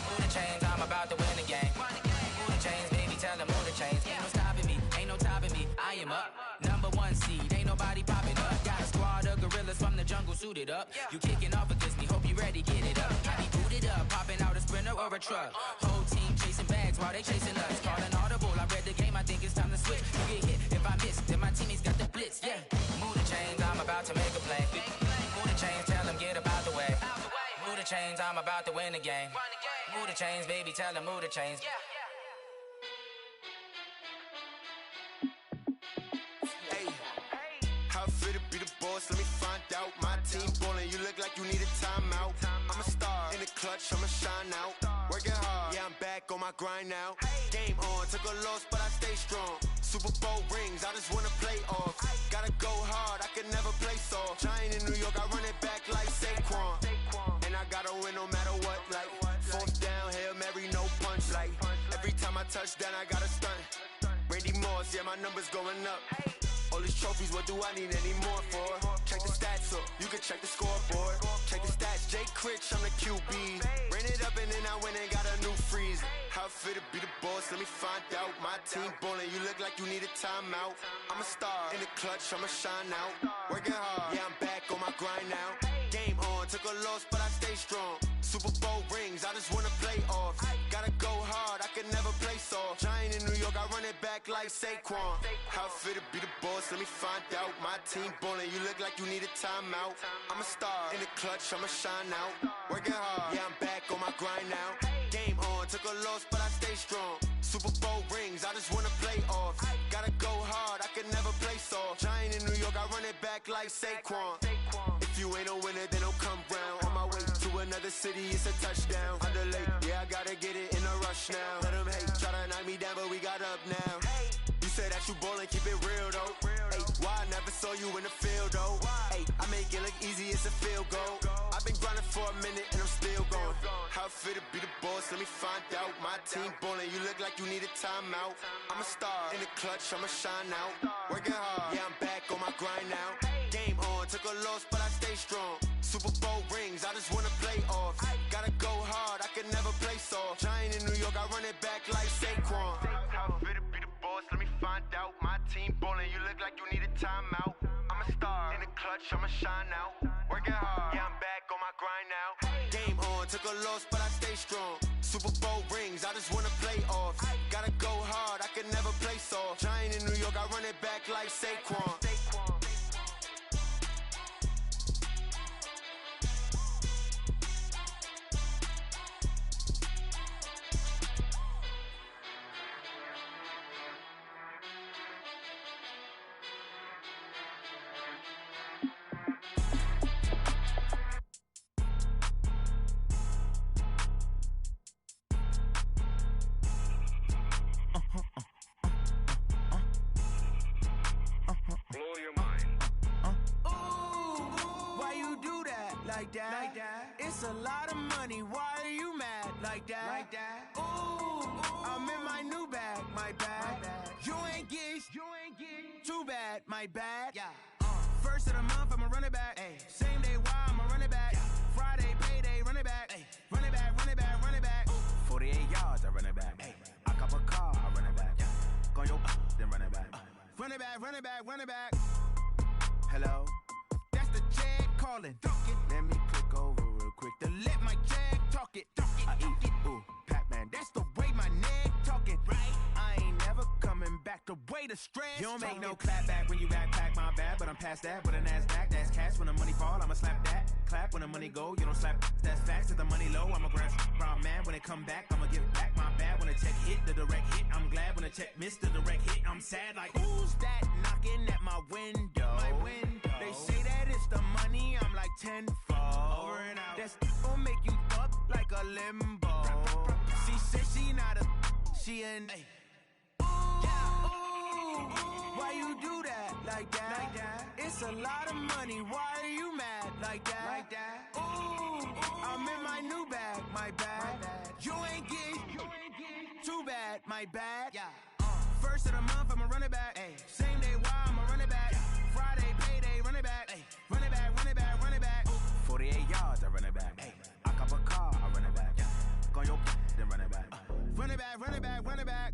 Move the chains, I'm about to win the game. Move the chains, baby, tell them move the chains. Ain't no stopping me, ain't no topping me, I am up. Number 1 seed, ain't nobody popping up. Got a squad of gorillas from the jungle suited up. You kicking off against me, hope you ready, get it up. I be booted up, popping out a sprinter or a truck. Whole team chasing bags while they chasing us. Calling audible, I read the game, I think it's time to switch. You get hit if I miss, then my teammates got the blitz, yeah. Move the chains, I'm about to make a play. Move the chains, tell them get up out the way. Move the chains, I'm about to win the game. Move the chains, baby, tell them move the chains. How fit to be the boss? Let me find out. My team ballin', you look like you need a timeout. I'm a star in the clutch, I'ma shine out. Working hard, yeah, I'm back on my grind now. Game on, took a loss, but I stay strong. Super Bowl rings, I just wanna play off. Gotta go hard, I can never play soft. Giant in New York, I run it back like Saquon. And I gotta win no matter what, like 4th down, Hail Mary, no punch. Like every time I touch down, I gotta stunt. Randy Moss, yeah, my numbers going up. All these trophies, what do I need any more for? Check the stats up, you can check the scoreboard. Check the stats, Jay Critch, I'm the QB. Ran it up and then I went and got a new freeze. How fit to be the boss, let me find out. My team ballin', you look like you need a timeout. I'm a star in the clutch, I'ma shine out. Working hard, yeah, I'm back on my grind now. Game on, took a loss, but I stay strong. Super Bowl rings, I just wanna play off. Gotta go hard, I can never play soft. Giant in New York, I run it back like Saquon. How fit to be the boss, let me find out. My team ballin', you look like you need a timeout. I'm a star in the clutch, I'ma shine out. Working hard, yeah, I'm back on my grind now. Game on, took a loss, but I stay strong. Super Bowl rings, I just wanna play off. Gotta go hard, I can never play soft. Giant in New York, I run it back like Saquon. If you ain't a winner, then don't come round. On my way to another city, it's a touchdown. Underlay, yeah, I gotta get it in a rush now. Let them hate, try to knock me down, but we got up now. You say that you ballin', keep it real though. Hey, why I never saw you in the field though? Hey, I make it look easy, it's a field goal. I've been grinding for a minute and I'm still going. How fit to be the boss, let me find out. My team ballin', you look like you need a timeout. I'm a star in the clutch, I'ma shine out. Working hard, yeah, I'm back on my grind now. Game on, took a loss, but I stay strong. Super Bowl rings, I just wanna play off. Gotta go hard, I can never play soft. Giant in New York, I run it back like Saquon. How fit to be the boss, let me find out. My team ballin', you look like you need a timeout. I'm a star in the clutch, I'ma shine out. Working hard, yeah, I'm back on my grind now. Game on, took a loss, but I stay strong. Super Bowl rings, I just wanna play off. Gotta go hard, I can never play soft. Giant in New York, I run it back like Saquon. Like that. It's a lot of money. Why are you mad like that? Ooh, I'm in my new bag, my bad. You ain't get too bad, my bad. Yeah. First of the month, I'ma run it back. Ay. Same day, why I'ma run it back. Friday, payday, run it back. Ay. Run it back, run it back, run it back. 48 yards, I run it back. Ay. I cop a car, I run it back. Go your then run it back. Run it back, run it back, run it back. Hello? That's the jag calling. Let me click over real quick to let my jag talk it. I eat it, ooh, Pac-Man. That's the way my neck talking. Right? I ain't never coming back the way the stress. You don't make no clap back when you backpack, my bad. But I'm past that with a NASDAQ. That's cash when the money fall, I'ma slap that. Clap when the money go, you don't slap. That's facts. If the money low, I'ma grab brown man. When it come back, I'ma give back my bad. When the check hit, the direct hit. I'm glad when the check missed the direct hit. I'm sad like, who's that knocking at my window? My window. They say that it's the money, I'm like tenfold. Over and out. That's gon' make you up like a limbo. She said she not a, she an. Ooh, why you do that like that? It's a lot of money, why are you mad like that? Ooh, I'm in my new bag, my bad. You ain't get too bad, my bad. Yeah. First of the month, I'ma run it back. Ay. Same day, why I'ma run it back. Friday, payday, run it back. Ay. Run it back, run it back, run it back. 48 yards, I run it back. Ay. I cop a car, I run it back. Go your then run it back. Run it back, run it back, run it back.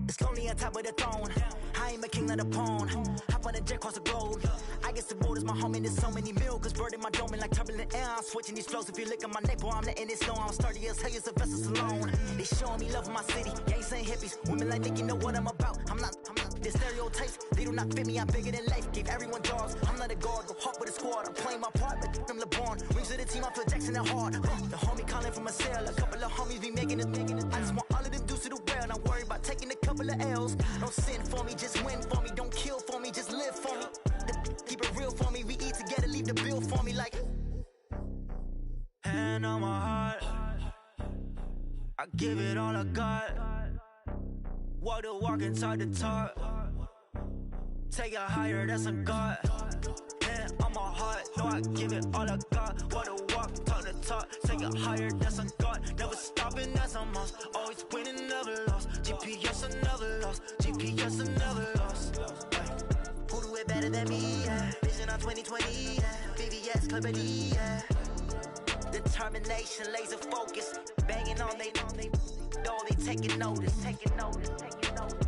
It's lonely on top of the throne. I ain't a king of the pawn. Hop on a jet across the globe. I guess the road is my home and there's so many milkers burning my dome like turbulent air. I'm switching these flows. If you look at my neck, boy, I'm letting it slow. I'm sturdy as hell, a vessel alone. They showing me love in my city. Gangs ain't hippies. Women like Nicky know what I'm about. I'm not the stereotypes. They do not fit me. I'm bigger than life. Gave everyone jobs. I'm not a guard. Go hard with a squad. I'm playing my part like them LeBron. Rings to the team. I feel Jackson and hard. The homie calling from a cell. A couple of homies be making it. I just want all of them dudes to do well. Not worry about taking a couple of L's. Don't sin for me, just win for me. Don't kill for me, just live for me. Keep it real for me. We eat together, leave the bill for me like. Hand on my heart, I give it all I got. Walk the walk and talk the talk. Take it higher, that's a God. Hand on my heart, no, I give it all I got. Walk the walk, talk the talk. Take it higher, that's a God. Never stopping, that's a must. Always winning, never lost. GPS, I never lost. GPS, I never lost. Who do it better than me? Yeah. Vision on 2020. Yeah. VVS, Clippity. Yeah. Determination, laser focus. Banging on they know they taking notice. Taking notice. Taking notice.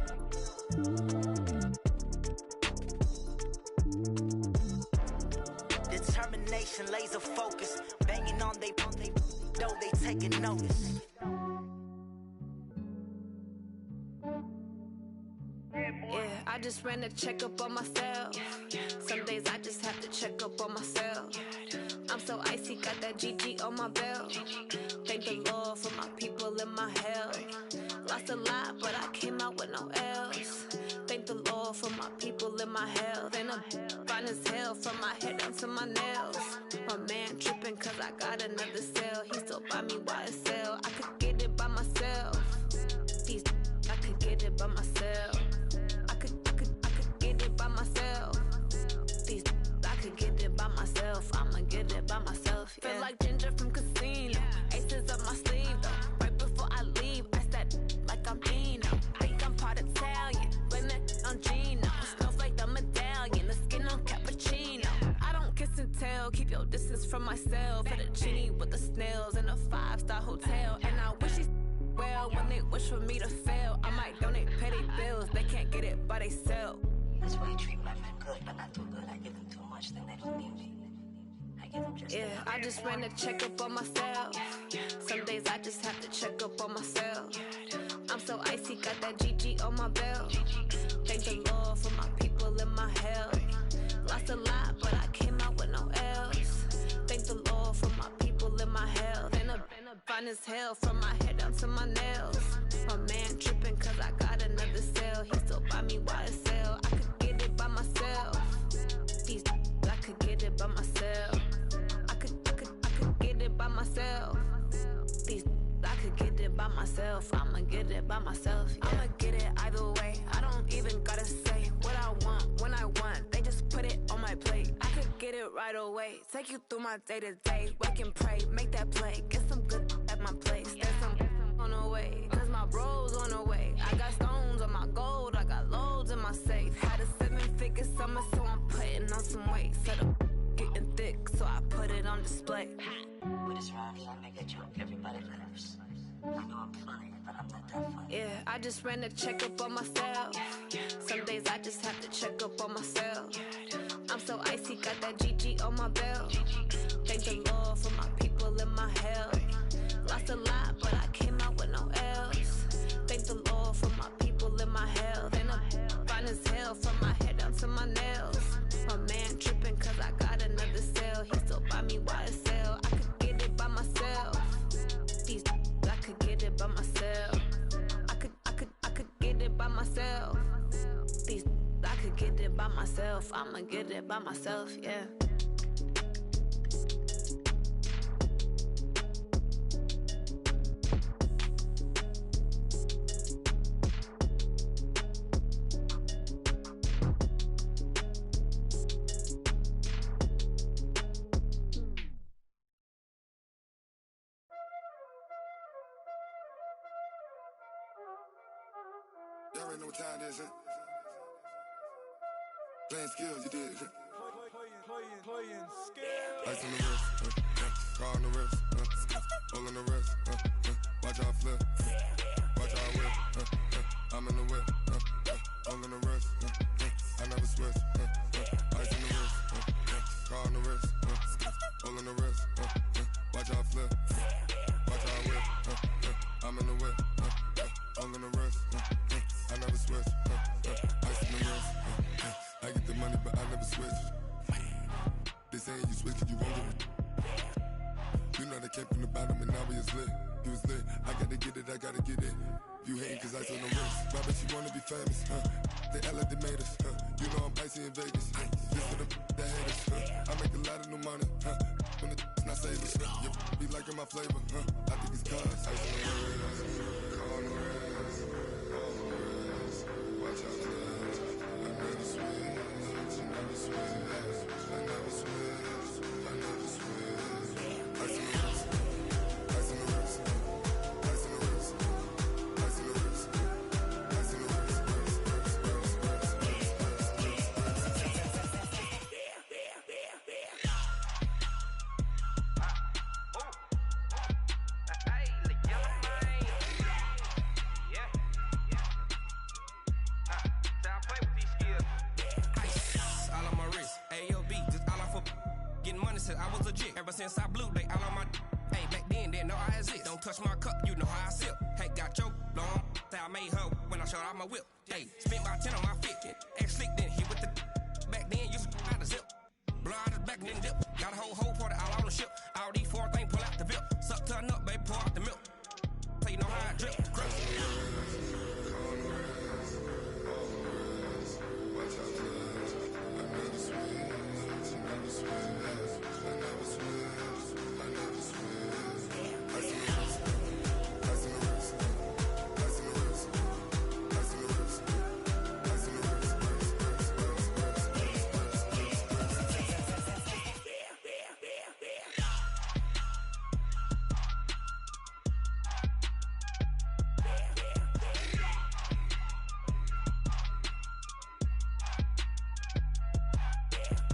Determination, laser focus. Banging on they know they taking notice. Yeah, I just ran a checkup on myself. Some days I just have to check up on myself. I'm so icy, got that GG on my belt. Thank the Lord for my people in my health. Lost a lot, but I came out with no L's. Thank the Lord for my people in my health. And I'm fine as hell from my head down to my nails. My man tripping cause I got another cell. He still buy me YSL. I could get it by myself. These I could get it by myself. I could get it by myself. These I could get it by myself. I'ma get it by myself. Yeah. Feel like Ginger from Casino. Aces up my sleeve though. Right before I leave, I said like I'm Dino. Think I'm part Italian. Blame it on Gino. Smells like the medallion. The skin on cappuccino. I don't kiss and tell. Keep your distance from myself. For the genie with the snails in a 5-star hotel. And I wish he's well when they wish for me to fail. I might donate petty bills. They can't get it by they sell. That's why you treat my friend good, but not too good. I give them too much, then they don't need me. I give them just enough. I just ran a checkup on myself. Some days I just have to check up on myself. I'm so icy, got that GG on my belt. Thank the Lord for my people in my health. Lost a lot, but I came out with no L's. Thank the Lord for my people in my health. And I'm fine as hell from my head down to my nails. My man tripping cause I got another sale. He still buy me YSL. I could get it by myself. These I could get it by myself. I could get it by myself. These I could get it by myself. I'ma get it by myself. Yeah. I'ma get it either way. I don't even gotta say what I want when I want. They just put it on my plate. I could get it right away. Take you through my day to day. Wake and pray, make that play. Get some good at my place. There's some on the way. Cause my bro's on the way. I got stones on my gold. I got loads in my safe. Had a 7-figure summer, so I'm putting on some weight. Set up getting thick, so I put it on display. With this rhyme, I make a joke, everybody laughs. I know I'm funny, but I'm not that funny. Yeah, I just ran a checkup on myself. Some days I just have to check up on myself. I'm so icy, got that GG on my belt. Thank the Lord for my people in my health. Lost a lot, but I came out with no L's. Thank the Lord for my people in my health. And I'm fine as hell from my head down to my nails. My man tripping cause I got another sale. He still buy me YSL. I could get it by myself. These I could get it by myself. I could get it by myself. These I could get it by myself. I'ma get it by myself, yeah. Y'all already know what time it is, huh? Playing skills, you did. Playing skills. Ice on the wrist, car on the wrist, hole in the wrist, watch out flip, watch out whip, I'm in the whip, hole in the wrist, I never switch, ice on the wrist, car on the wrist, hole in the wrist, watch out flip, watch out whip, I'm in the whip, hole in the wrist, I never switch, ice on the wrist, I get the money but I never switch. They saying you switch, you won't get it. You know they came from the bottom and now we is lit. You was lit, I gotta get it, I gotta get it. You hating cause I on the wrist. Why bet you wanna be famous, They Ella they made us, You know I'm icy in Vegas, This for the that haters, I make a lot of new money, When the not savers, You be liking my flavor, I think it's cause ice on the wrist, on the wrist, on the wrist. Watch out, I never switch, I never switch. I never switch, I never switch. Ice in the wrist, ice in the wrist, ice in the wrist, ice in the wrist, ice in the wrist, I was legit. Ever since I blew, they all on my hey, back then, didn't know I exist. Don't touch my cup, you know how I sip. Hey, got your long, say I made her when I showed out my whip. Hey, spent about 10 on my fit. Ex slick, then hit with the back then, used to out the zip. Blow out his back, then dip. Got a whole party all on the ship. All these 4 things, pull out the VIP. Suck to a nut, baby, pour out the milk. So you know how I drip. Crush. Watch out, I never switch, I never switch. I never switch, I never switch. Ice in the wrist, ice in the wrist, ice in the wrist, ice in the wrist,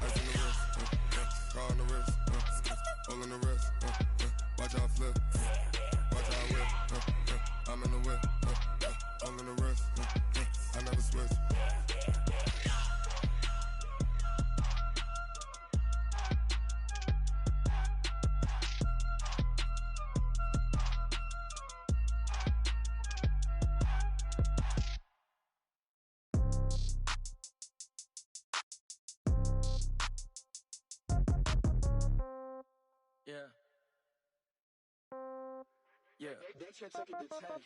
ice in the wrist, car on the wrist, hole in the wrist, watch out flip, watch out whip, I'm in the whip, hole in the wrist, I never switch. Yeah. Yeah.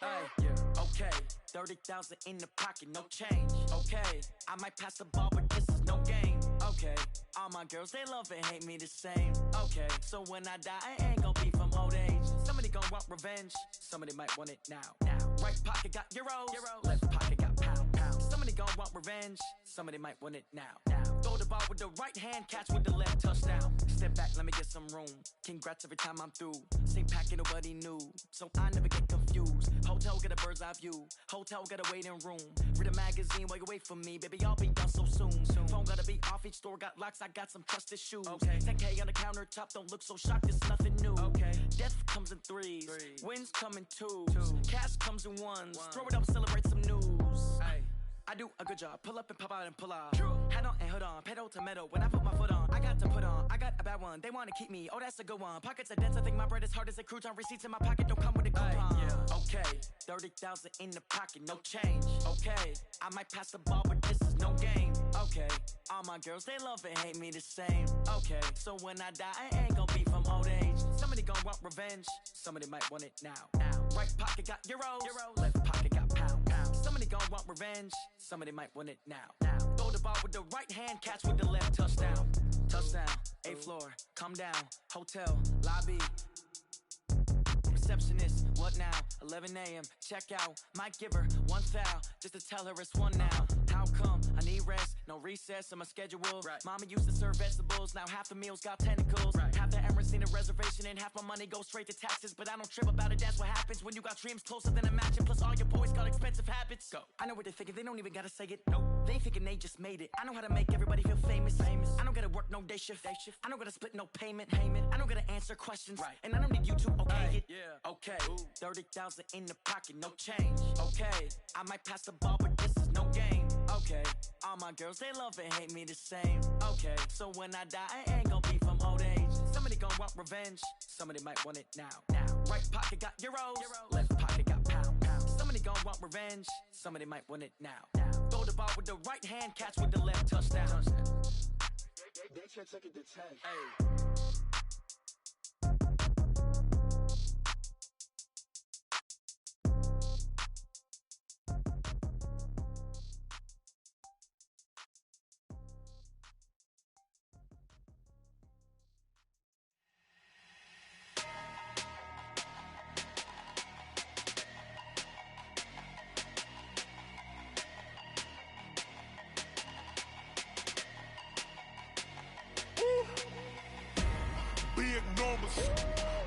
Hey, yeah. Okay, 30,000 in the pocket, no change. Okay, I might pass the ball, but this is no game. Okay, all my girls, they love and hate me the same. Okay, so when I die, I ain't gon' be from old age. Somebody gon' want revenge, somebody might want it now. Right pocket got euros, left pocket got pound. Somebody gon' want revenge, somebody might want it now. Throw the ball with the right hand, catch with the left, touchdown. Step back, let me get some room. Congrats every time I'm through. Same packet, nobody knew, so I never get confused. Hotel get a bird's eye view, hotel got a waiting room. Read a magazine while you wait for me, baby, I'll be done so soon. Phone gotta be off, each store got locks, I got some trusted shoes. 10K on the countertop, don't look so shocked, it's nothing new. Death comes in threes, wins come in twos, cash comes in ones. Throw it up, celebrate some news. I do a good job, pull up and pop out and pull out. Head on and hood on, pedal to metal. When I put my foot on, I got to put on. I got a bad one, they wanna keep me, oh that's a good one. Pockets are dense, I think my bread is hard as a crouton. Receipts in my pocket don't come with a coupon. Okay, 30,000 in the pocket, no change. Okay, I might pass the ball, but this is no game. Okay, all my girls, they love and hate me the same. Okay, so when I die, I ain't gon' be from old age. Somebody gon' want revenge, somebody might want it now. Right pocket got euros, left pocket got pound. Somebody gon' want revenge, somebody might want it now. Throw the ball with the right hand, catch with the left, touchdown. Touchdown, 8th floor, come down, hotel, lobby. Receptionist, what now? 11 a.m., check out. Might give her one foul, just to tell her it's one now. How come? I need rest, no recess on my schedule. Mama used to serve vegetables, now half the meals got tentacles. Half the Emirates need a reservation and half my money goes straight to taxes. But I don't trip about it, that's what happens when you got dreams closer than a match. And plus all your boys got expensive habits. Go. I know what they're thinking, they don't even gotta say it. Nope. They thinking they just made it. I know how to make everybody feel famous. I don't gotta work no day shift. I don't gotta split no payment. I don't gotta answer questions. And I don't need you to okay it. Okay, 30,000 in the pocket, no change. Okay, I might pass the ball, but this is no game. Okay, all my girls, they love and hate me the same. Okay, so when I die, I ain't gon' be from old age. Somebody gon' want revenge, somebody might want it now. Right pocket got euros, left pocket got pound. Somebody gon' want revenge, somebody might want it now. Throw the ball with the right hand, catch with the left, touchdown. They can't take it to 10.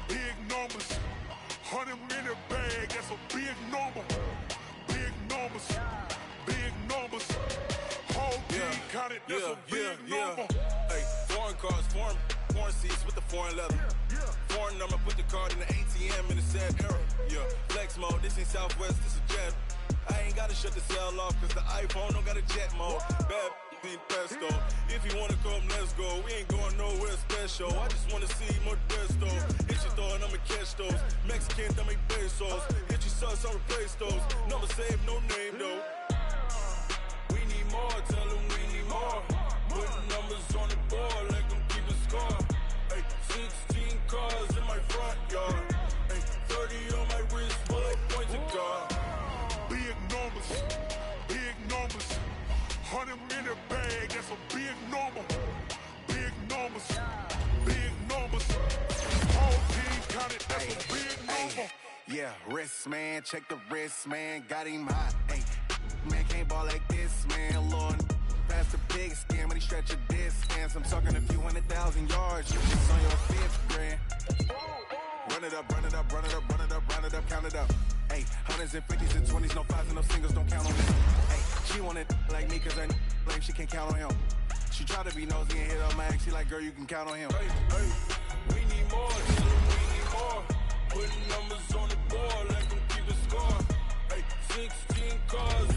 Big numbers, 100 in the bag, that's a big number. Big numbers, whole team counted, that's a big number. Hey, foreign cars, foreign seats with the foreign leather. Foreign number, put the card in the ATM in the sad era. Flex mode, this ain't Southwest, this is Jet. I ain't gotta shut the cell off, cause the iPhone don't got a jet mode. Bad ain't pesto. If you wanna come, let's go. We ain't going nowhere special. I just wanna see more Modesto. Hit your thought, I'ma catch those. Mexican, dame pesos. Hit your sauce, I'll replace those. Number save, no name though. We need more, tell them we need more. Putting numbers on the board, let them keep the score. Hey, 16 cars in my front yard. Hey, 30 on my wrist, while I point to God. Big numbers, 100 in the bag, that's a big number. Big numbers, whole team counted, that's a big number. Yeah, wrist man, check the wrist man, got him hot. Hey, man can't ball like this, man. Lord, pass the big scam, but he stretch a distance. I'm talking a few 100,000 yards, you just on your 5th grand. Run it up, count it up. Hey, hundreds and 50s and 20s, no 5s and no singles, don't count on them. Hey, she want it like me, cause I like she can't count on him. She try to be nosy and hit up my ex, she like, girl, you can count on him. Hey, we need more, tell them we need more. Putting numbers on the board, let them keep the score. Hey, 16 cars